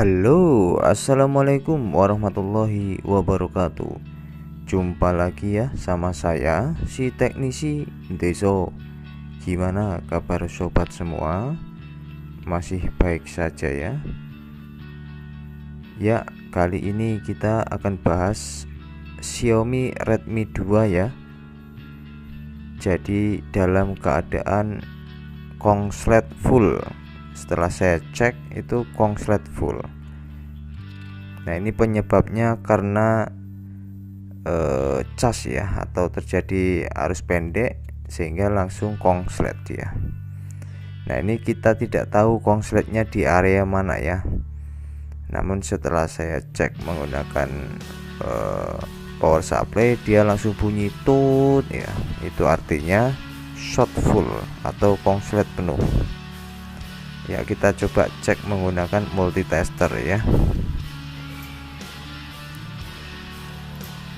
Halo, assalamualaikum warahmatullahi wabarakatuh. Jumpa lagi ya sama saya, si teknisi Deso. Gimana kabar sobat semua? Masih baik saja ya? Ya, kali ini kita akan bahas Xiaomi Redmi 2 ya. Jadi dalam keadaan konslet full. Setelah saya cek itu konslet full. Nah, ini penyebabnya karena cas ya, atau terjadi arus pendek sehingga langsung konslet dia. Nah, ini kita tidak tahu konsletnya di area mana ya. Namun setelah saya cek menggunakan power supply, dia langsung bunyi tut ya. Itu artinya short full atau konslet penuh. Ya, kita coba cek menggunakan multitester ya.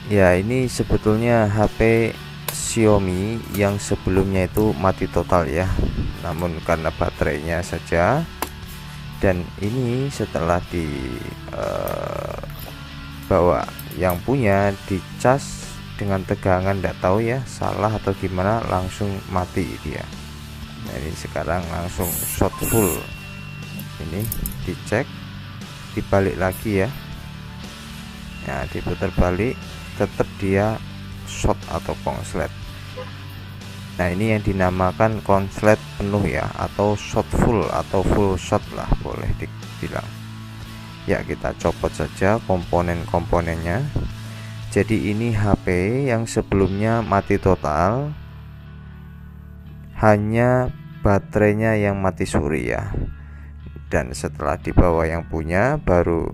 Ya, ini sebetulnya HP Xiaomi yang sebelumnya itu mati total ya. Namun karena baterainya saja, dan ini setelah bawa yang punya dicas dengan tegangan, tidak tahu ya salah atau gimana, langsung mati dia. Nah, ini sekarang langsung short full. Ini dicek, dibalik lagi ya. Nah, diputar balik, tetap dia short atau konslet. Nah, ini yang dinamakan konslet penuh ya, atau short full atau full short lah boleh dibilang. Ya, kita copot saja komponen-komponennya. Jadi ini HP yang sebelumnya mati total, hanya baterainya yang mati suri ya. Dan setelah dibawa yang punya baru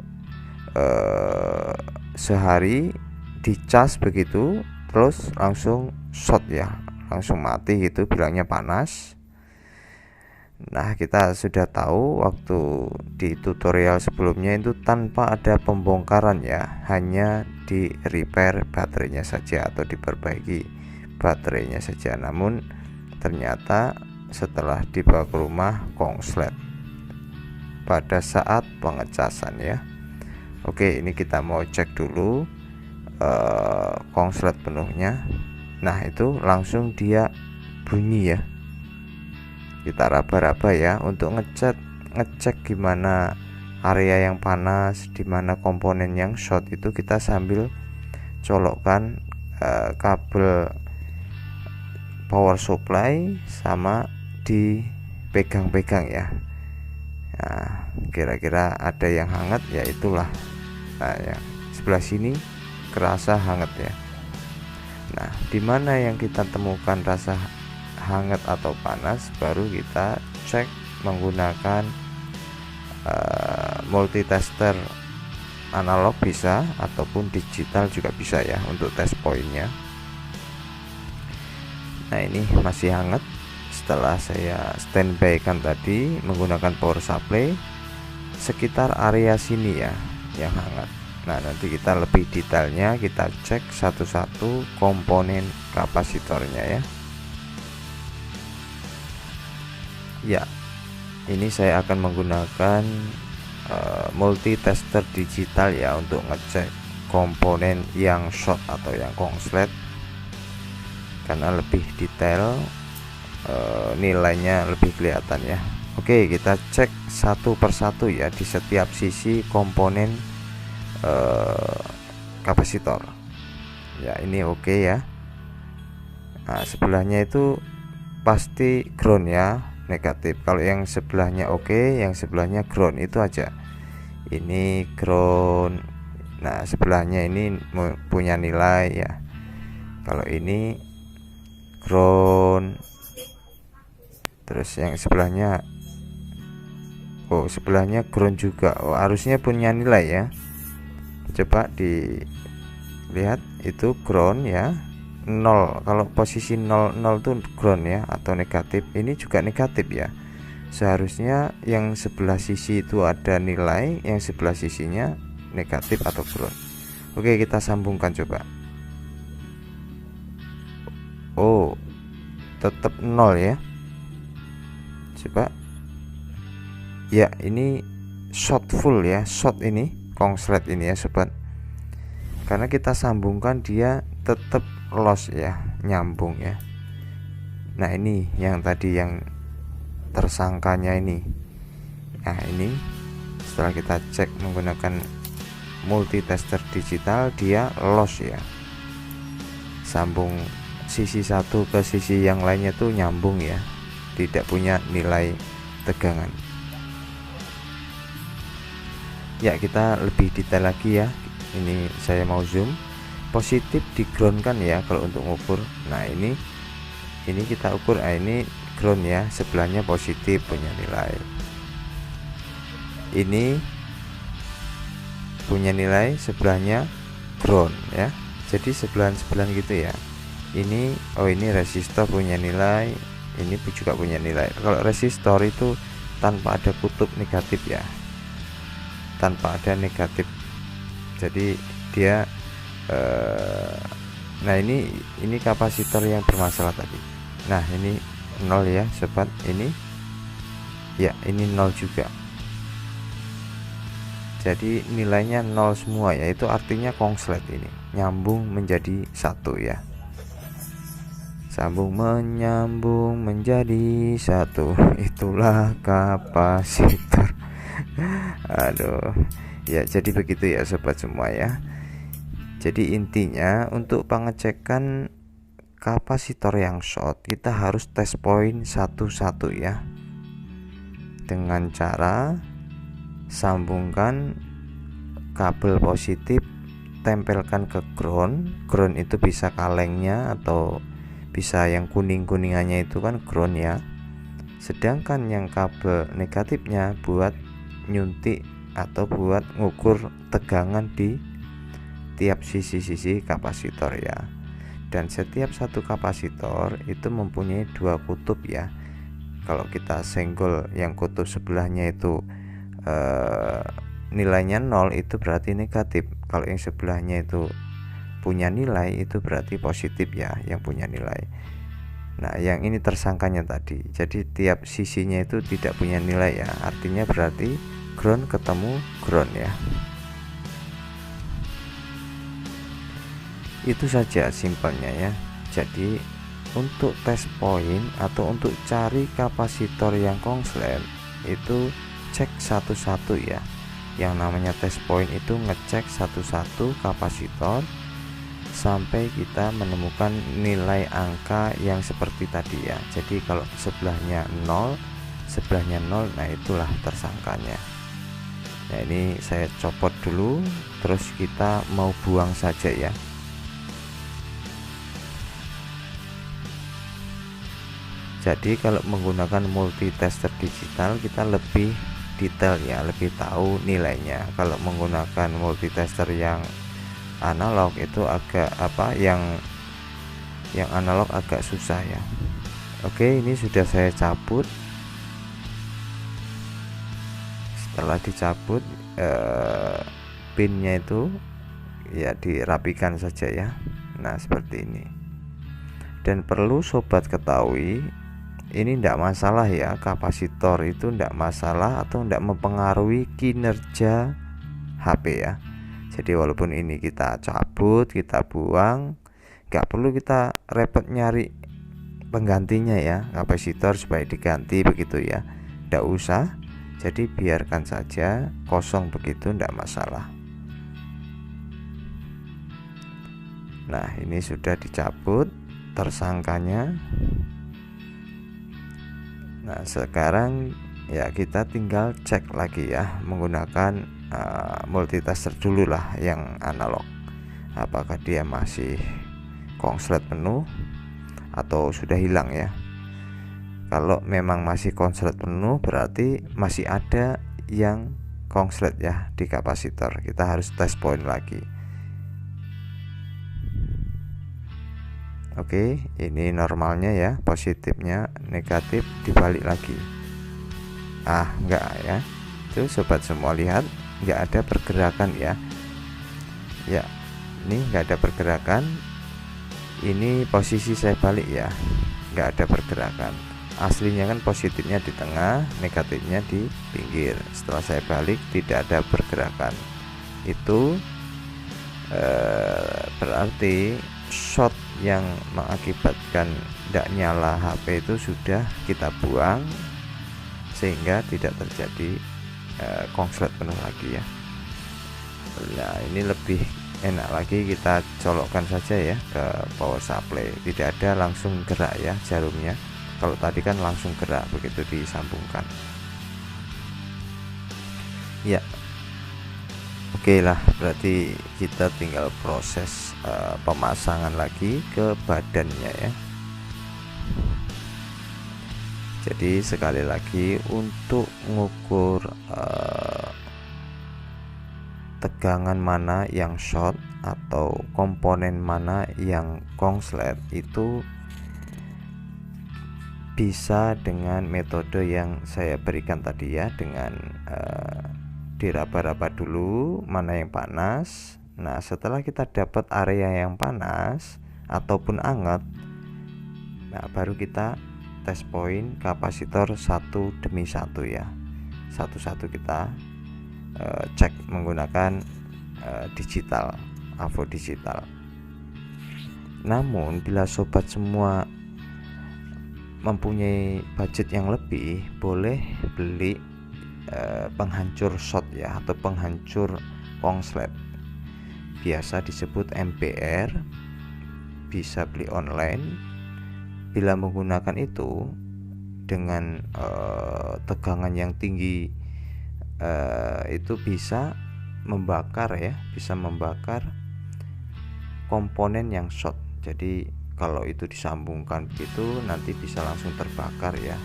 sehari dicas begitu, terus langsung short ya, langsung mati gitu, bilangnya panas. Nah, kita sudah tahu waktu di tutorial sebelumnya itu tanpa ada pembongkaran ya, hanya di repair baterainya saja atau diperbaiki baterainya saja. Namun ternyata setelah dibawa ke rumah konslet pada saat pengecasan ya. Oke, ini kita mau cek dulu konslet penuhnya. Nah, itu langsung dia bunyi ya. Kita raba-raba ya untuk ngecek gimana area yang panas, dimana komponen yang short. Itu kita sambil colokkan kabel power supply sama dipegang-pegang ya. Nah, kira-kira ada yang hangat ya, itulah. Nah, yang sebelah sini kerasa hangat ya. Nah, dimana yang kita temukan rasa hangat atau panas, baru kita cek menggunakan multitester analog bisa, ataupun digital juga bisa ya untuk test pointnya. Nah, ini masih hangat. Setelah saya standby kan tadi menggunakan power supply, sekitar area sini ya yang hangat. Nah, nanti kita lebih detailnya kita cek satu-satu komponen kapasitornya ya. Ya, ini saya akan menggunakan multitester digital ya untuk ngecek komponen yang short atau yang konslet, karena lebih detail, nilainya lebih kelihatan ya. Oke, kita cek satu persatu ya di setiap sisi komponen kapasitor ya. Ini oke ya. Nah, sebelahnya itu pasti ground ya, negatif. Kalau yang sebelahnya oke, yang sebelahnya ground, itu aja. Ini ground. Nah, sebelahnya ini punya nilai ya. Kalau ini ground, terus yang sebelahnya sebelahnya ground juga. Harusnya punya nilai ya. Coba dilihat, itu ground ya, 0. Kalau posisi 0 itu ground ya, atau negatif. Ini juga negatif ya. Seharusnya yang sebelah sisi itu ada nilai, yang sebelah sisinya negatif atau ground. Oke, kita sambungkan coba. Oh, tetap 0 ya. Coba ya, ini short full ya, short ini konslet ini ya sobat, karena kita sambungkan dia tetap los ya, nyambung ya. Nah ini yang tadi yang tersangkanya ini. Nah ini setelah kita cek menggunakan multitester digital, dia los ya, sambung sisi satu ke sisi yang lainnya tuh nyambung ya, tidak punya nilai tegangan. Ya kita lebih detail lagi ya, ini saya mau zoom, positif di ground kan ya kalau untuk ngukur. Nah ini kita ukur, ini ground ya, sebelahnya positif punya nilai, ini punya nilai, sebelahnya ground ya, jadi sebelahan gitu ya. Ini ini resistor punya nilai, ini juga punya nilai. Kalau resistor itu tanpa ada kutub negatif ya, tanpa ada negatif, jadi dia nah ini kapasitor yang bermasalah tadi. Nah ini 0 ya sobat, ini ya ini 0 juga, jadi nilainya 0 semua ya, itu artinya konslet ini nyambung menjadi satu ya, sambung menyambung menjadi satu, itulah kapasitor. Aduh ya, jadi begitu ya sobat semua ya. Jadi intinya untuk pengecekan kapasitor yang short, kita harus tes poin satu-satu ya, dengan cara sambungkan kabel positif, tempelkan ke ground. Ground itu bisa kalengnya atau bisa yang kuning-kuningannya itu kan ground ya, sedangkan yang kabel negatifnya buat nyuntik atau buat ngukur tegangan di tiap sisi-sisi kapasitor ya. Dan setiap satu kapasitor itu mempunyai dua kutub ya. Kalau kita senggol yang kutub sebelahnya itu nilainya 0, itu berarti negatif. Kalau yang sebelahnya itu punya nilai, itu berarti positif ya, yang punya nilai. Nah yang ini tersangkanya tadi, jadi tiap sisinya itu tidak punya nilai ya, artinya berarti ground ketemu ground ya. Itu saja simpelnya ya. Jadi untuk tes poin atau untuk cari kapasitor yang konslet itu cek satu-satu ya. Yang namanya tes poin itu ngecek satu-satu kapasitor sampai kita menemukan nilai angka yang seperti tadi ya. Jadi kalau sebelahnya 0, nah itulah tersangkanya. Nah ini saya copot dulu, terus kita mau buang saja ya. Jadi kalau menggunakan multitester digital kita lebih detail ya, lebih tahu nilainya. Kalau menggunakan multitester yang analog itu agak yang analog agak susah ya. Oke, ini sudah saya cabut. Setelah dicabut pinnya itu ya dirapikan saja ya. Nah seperti ini. Dan perlu sobat ketahui, ini tidak masalah ya, kapasitor itu tidak masalah atau tidak mempengaruhi kinerja HP ya. Jadi walaupun ini kita cabut, kita buang, nggak perlu kita repot nyari penggantinya ya, kapasitor supaya diganti begitu ya, tidak usah. Jadi biarkan saja kosong begitu, tidak masalah. Nah ini sudah dicabut tersangkanya. Nah sekarang ya kita tinggal cek lagi ya menggunakan multitester dulu lah yang analog, apakah dia masih konslet penuh atau sudah hilang ya. Kalau memang masih konslet penuh berarti masih ada yang konslet ya di kapasitor, kita harus tes poin lagi. Oke, ini normalnya ya, positifnya, negatif dibalik lagi. Enggak ya. Itu sobat semua lihat, enggak ada pergerakan ya. Ya, ini enggak ada pergerakan. Ini posisi saya balik ya, enggak ada pergerakan. aslinya kan positifnya di tengah, negatifnya di pinggir. Setelah saya balik tidak ada pergerakan, itu berarti short yang mengakibatkan tidak nyala HP itu sudah kita buang, sehingga tidak terjadi konslet penuh lagi ya. Nah, ini lebih enak lagi, kita colokkan saja ya ke power supply, tidak ada langsung gerak ya jarumnya. Kalau tadi kan langsung gerak begitu disambungkan ya. Oke lah, berarti kita tinggal proses pemasangan lagi ke badannya ya. Jadi sekali lagi, untuk mengukur tegangan mana yang short atau komponen mana yang konslet, itu bisa dengan metode yang saya berikan tadi ya, dengan diraba-raba dulu mana yang panas. Nah, setelah kita dapat area yang panas ataupun anget, nah baru kita tes point kapasitor satu demi satu ya, satu-satu kita cek menggunakan digital, AVO digital. Namun bila sobat semua mempunyai budget yang lebih, boleh beli penghancur short ya, atau penghancur konslet, biasa disebut MPR, bisa beli online. Bila menggunakan itu dengan tegangan yang tinggi, itu bisa membakar ya, bisa membakar komponen yang short. Jadi kalau itu disambungkan begitu, nanti bisa langsung terbakar ya.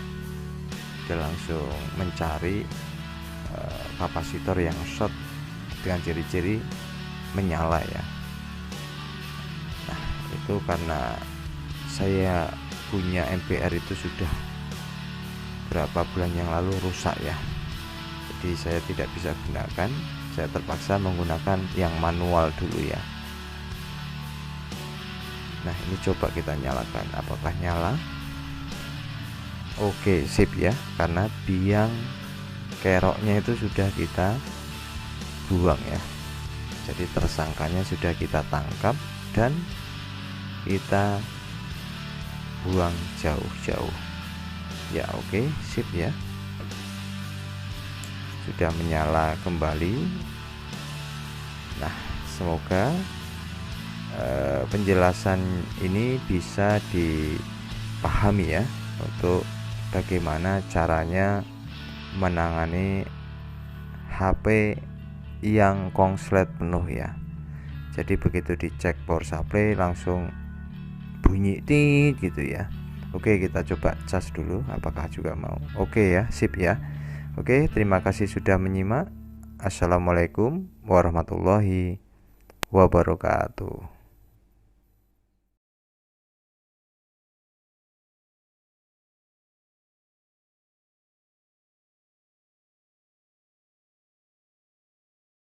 Dia langsung mencari kapasitor yang short dengan ciri-ciri menyala ya. Nah, itu karena saya punya MPR itu sudah berapa bulan yang lalu rusak ya, jadi saya tidak bisa gunakan, saya terpaksa menggunakan yang manual dulu ya. Nah, ini coba kita nyalakan, apakah nyala? Oke, sip ya, karena biang keroknya itu sudah kita buang ya. Jadi tersangkanya sudah kita tangkap dan kita buang jauh-jauh ya. Oke, sip ya, sudah menyala kembali. Nah, semoga penjelasan ini bisa dipahami ya, untuk bagaimana caranya menangani HP yang konslet penuh ya. Jadi begitu dicek power supply langsung bunyi tit gitu ya. Oke, kita coba cas dulu apakah juga mau. Oke ya, sip ya. Oke, terima kasih sudah menyimak. Assalamualaikum warahmatullahi wabarakatuh.